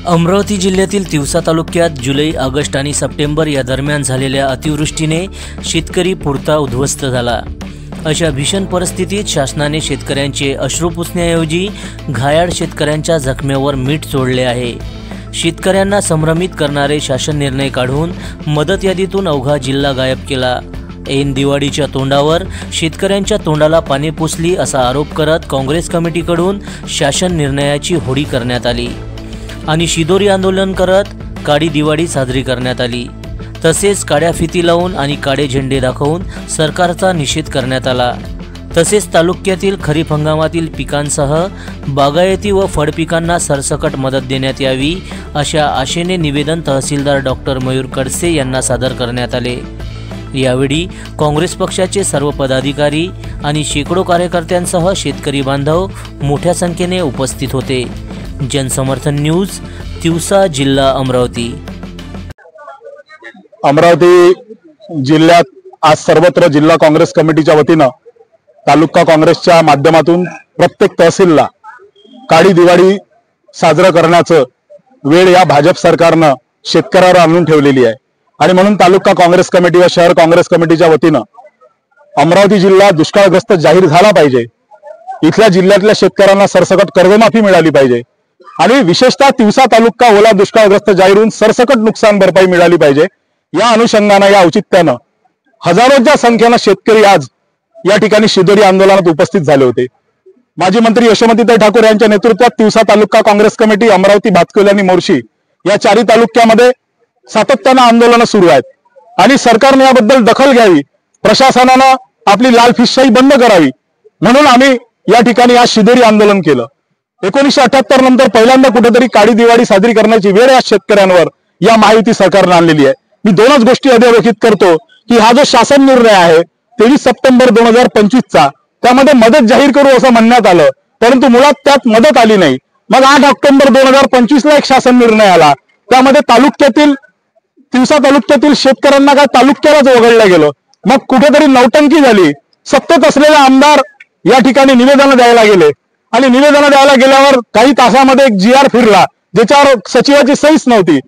अमरावती जिल्ह्यातील तिवसा तालुक्यात जुलै, ऑगस्ट आणि सप्टेंबर या दरम्यान झालेल्या अतिवृष्टीने शेतकरी पुरता उद्ध्वस्त झाला। अशा भीषण परिस्थितीत शासनाने शेतकऱ्यांचे अश्रू पुसण्याऐवजी घायाळ शेतकऱ्यांच्या जखमेवर मीठ चोळले आहे। शेतकऱ्यांना संभ्रमित करणारे शासन निर्णय काढून मदत यादीतून अवघा जिल्हा गायब केला। ऐन दिवाळीच्या तोंडावर शेतकऱ्यांच्या तोंडाला पाणी पुसली असा आरोप करत काँग्रेस कमिटीकडून शासन निर्णयाची होळी करण्यात आली आणि शिदोरी आंदोलन करत काळी दिवाळी साजरी करण्यात आली। तसेच काळ्या फिती लावून आणि काळे झेंडे दाखवून सरकारचा निषेध करण्यात आला। तसेच तालुक्यातील खरीप हंगामातील पिकांसह बागायती व फळपिकांना सरसकट मदत देण्यात यावी अशा आशेने निवेदन तहसीलदार डॉक्टर मयूर कडसे यांना सादर करण्यात आले। यावेळी काँग्रेस पक्षाचे सर्व पदाधिकारी आणि शेकडो कार्यकर्त्यांसह शेतकरी बांधव मोठ्या संख्येने उपस्थित होते। जनसमर्थन न्यूज, तिवसा, जिल्हा अमरावती। अमरावती जिल्ह्यात आज सर्वत्र जिल्हा काँग्रेस कमिटीच्या वतीनं तालुका काँग्रेसच्या माध्यमातून प्रत्येक तहसीलला काळी दिवाळी साजरा करण्याचं वेळ या भाजप सरकारनं शेतकऱ्यावर आणून ठेवलेली आहे आणि म्हणून तालुका काँग्रेस कमिटी व शहर काँग्रेस कमिटीच्या वतीनं अमरावती जिल्हा दुष्काळग्रस्त जाहीर झाला पाहिजे। इथल्या जिल्ह्यातल्या शेतकऱ्यांना सरसकट कर्जमाफी मिळाली पाहिजे आणि विशेषतः तिवसा तालुका ओला दुष्काळग्रस्त जाहीर होऊन सरसकट नुकसान भरपाई मिळाली पाहिजे। या अनुषंगाने या औचित्यानं हजारोच्या संख्येने शेतकरी आज या ठिकाणी शिदोरी आंदोलनात उपस्थित झाले होते। माजी मंत्री यशोमतीताई ठाकूर यांच्या नेतृत्वात तिवसा तालुका काँग्रेस कमिटी, अमरावती, भातकुली आणि मोर्शी या चारही तालुक्यामध्ये सातत्याने आंदोलन सुरू आहेत आणि सरकारने याबद्दल दखल घ्यावी, प्रशासनाने आपली लाल फिशाई बंद करावी म्हणून आम्ही या ठिकाणी आज शिदोरी आंदोलन केलं। 1978 नंतर पहिल्यांदा कुठेतरी काळी दिवाळी साजरी करण्याची वेळ या शेतकऱ्यांवर या महायुती सरकारने आणलेली आहे। मी दोनच गोष्टी अधोरेखित करतो की हा जो शासन निर्णय आहे 23 सप्टेंबर 2025 चा, त्यामध्ये मदत जाहीर करू असं म्हणण्यात आलं, परंतु मुळात त्यात मदत आली नाही। मग 8 ऑक्टोबर 2025 ला एक शासन निर्णय आला, त्यामध्ये तालुक्यातील तिवसा तालुक्यातील शेतकऱ्यांना काय तालुक्यालाच वगळलं गेलं। मग कुठेतरी नौटंकी झाली। सत्तेत असलेले आमदार या ठिकाणी निवेदन द्यायला गेले आणि निवेदन द्यायला गेल्यावर काही तासामध्ये एक GR फिरला ज्याच्यावर सचिवाची सहीच नव्हती।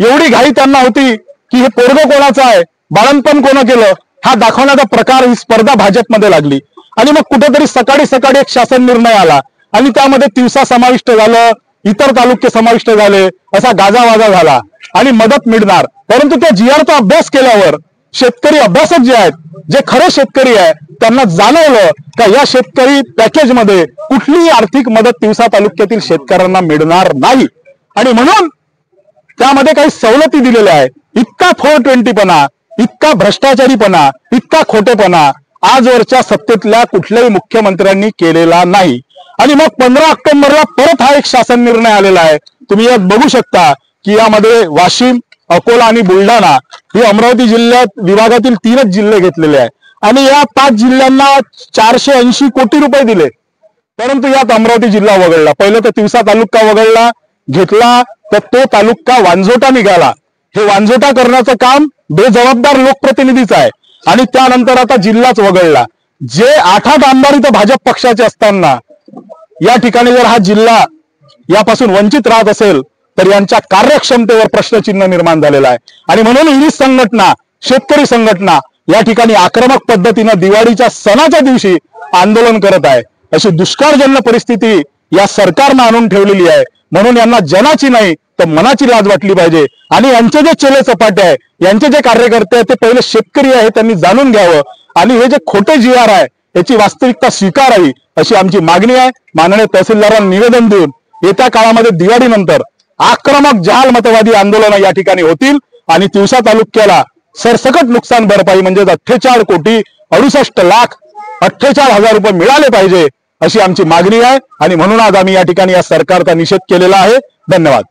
एवढी घाई त्यांना होती की हे पोरगं कोणाचं आहे, बाळंतपण कोण केलं हा दाखवण्याचा प्रकार, ही स्पर्धा भाजपमध्ये लागली आणि मग कुठेतरी सकाळी सकाळी एक शासन निर्णय आला आणि त्यामध्ये तिवसा समाविष्ट झालं, इतर तालुके समाविष्ट झाले, असा गाजावाजा झाला आणि मदत मिळणार। परंतु त्या GRचा अभ्यास केल्यावर शेतकरी अभ्यासक जे आहेत, जे खरे शेतकरी आहे, त्यांना जाणवलं का या शेतकरी पॅकेजमध्ये कुठलीही आर्थिक मदत तिवसा तालुक्यातील शेतकऱ्यांना मिळणार नाही आणि म्हणून त्यामध्ये काही सवलती दिलेल्या आहेत। इतका 420पणा, इतका भ्रष्टाचारीपणा, इतका खोटेपणा आजवरच्या सत्तेतल्या कुठल्याही मुख्यमंत्र्यांनी केलेला नाही आणि मग 15 ऑक्टोबरला परत हा एक शासन निर्णय आलेला आहे। तुम्ही यात बघू शकता की यामध्ये वाशिम, अकोला आणि बुलढाणा हे अमरावती जिल्ह्यात विभागातील 3च जिल्हे घेतलेले आहे आणि या 5 जिल्ह्यांना 480 कोटी रुपये दिले, परंतु यात अमरावती जिल्हा वगळला। पहिलं तर तिवसा तालुका वगळला घेतला तर तो तालुका वांझोटा निघाला। हे वांझोटा करण्याचं काम बेजबाबदार लोकप्रतिनिधीचं आहे आणि त्यानंतर आता जिल्हाच वगळला। जे 8 आमदार इथं भाजप पक्षाचे असताना या ठिकाणी जर हा जिल्हा यापासून वंचित राहत असेल तर यांच्या कार्यक्षमतेवर प्रश्नचिन्ह निर्माण झालेला आहे आणि म्हणून ही संघटना, शेतकरी संघटना या ठिकाणी आक्रमक पद्धतीने दिवाळीच्या सणाच्या दिवशी आंदोलन करत आहे। अशी दुष्काळजन्य परिस्थिती या सरकारने आणून ठेवलेली आहे म्हणून यांना जनाची नाही तर मनाची लाज वाटली पाहिजे आणि यांचे जे चेले चपाटे आहे, यांचे जे कार्यकर्ते आहेत ते पहिले शेतकरी आहे त्यांनी जाणून घ्यावं आणि हे जे खोटे GR आहे याची वास्तविकता स्वीकारावी अशी आमची मागणी आहे। माननीय तहसीलदारांना निवेदन देऊन येत्या काळामध्ये दिवाळीनंतर आक्रमक जहाल मतवादी आंदोलन या ठिकाणी होतील आणि तिवसा तालुक्याला सरसकट नुकसान भरपाई म्हणजे 48,68,68,000 रुपये मिळाले पाहिजे अशी आमची मागणी आहे आणि म्हणून आज आम्ही या ठिकाणी या सरकारचा निषेध केलेला आहे। धन्यवाद।